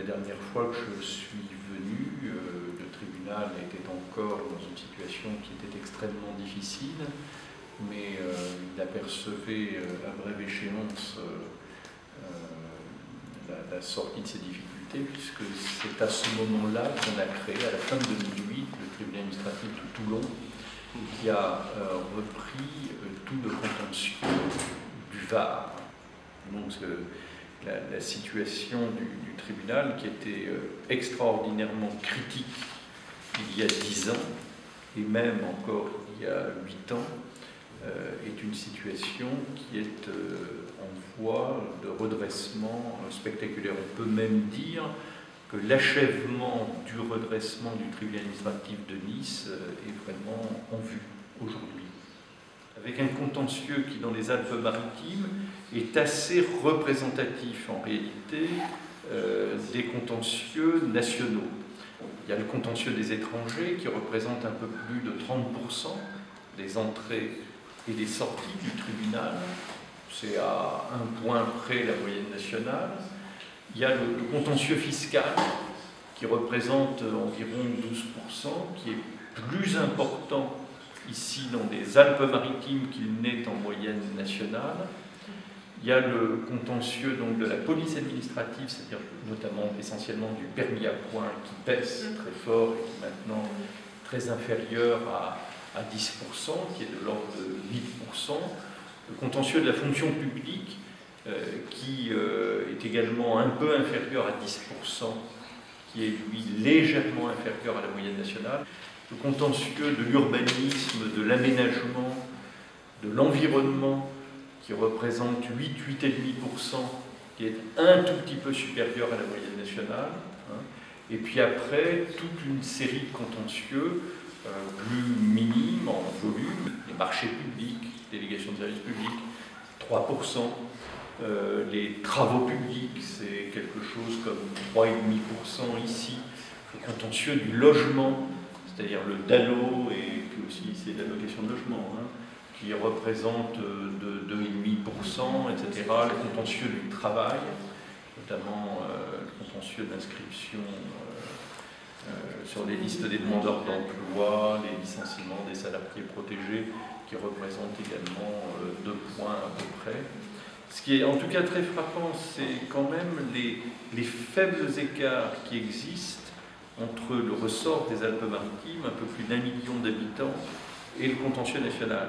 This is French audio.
dernière fois que je suis venu, le tribunal était encore dans une situation qui était extrêmement difficile, mais il apercevait à brève échéance la sortie de ces difficultés, puisque c'est à ce moment-là qu'on a créé, à la fin de 2008, le tribunal administratif de Toulon, qui a repris tout le contentieux du Var. Donc la situation du tribunal, qui était extraordinairement critique il y a 10 ans, et même encore il y a 8 ans, est une situation qui est en voie de redressement spectaculaire. On peut même dire que l'achèvement du redressement du tribunal administratif de Nice est vraiment en vue aujourd'hui. Avec un contentieux qui, dans les Alpes-Maritimes, est assez représentatif en réalité des contentieux nationaux. Il y a le contentieux des étrangers qui représente un peu plus de 30% des entrées et des sorties du tribunal. C'est à un point près la moyenne nationale. Il y a le contentieux fiscal qui représente environ 12%, qui est plus important ici dans les Alpes-Maritimes qu'il n'est en moyenne nationale. Il y a le contentieux donc, de la police administrative, c'est-à-dire notamment essentiellement du permis à points qui baisse très fort et qui est maintenant très inférieur à 10%, qui est de l'ordre de 8%. Le contentieux de la fonction publique qui est également un peu inférieur à 10%, qui est lui légèrement inférieur à la moyenne nationale. Le contentieux de l'urbanisme, de l'aménagement, de l'environnement, qui représente 8,5%, qui est un tout petit peu supérieur à la moyenne nationale. Et puis après, toute une série de contentieux plus minimes en volume, les marchés publics, délégation de services publics, 3%, les travaux publics, c'est quelque chose comme 3,5% ici, le contentieux du logement, c'est-à-dire le DALO, et puis aussi c'est l'allocation de logement, qui représente de 2,5%, etc. Le contentieux du travail, notamment le contentieux d'inscription sur les listes des demandeurs d'emploi, les licenciements des salariés protégés, qui représentent également 2 points à peu près. Ce qui est en tout cas très frappant, c'est quand même les faibles écarts qui existent entre le ressort des Alpes-Maritimes, un peu plus d'1 million d'habitants, et le contentieux national.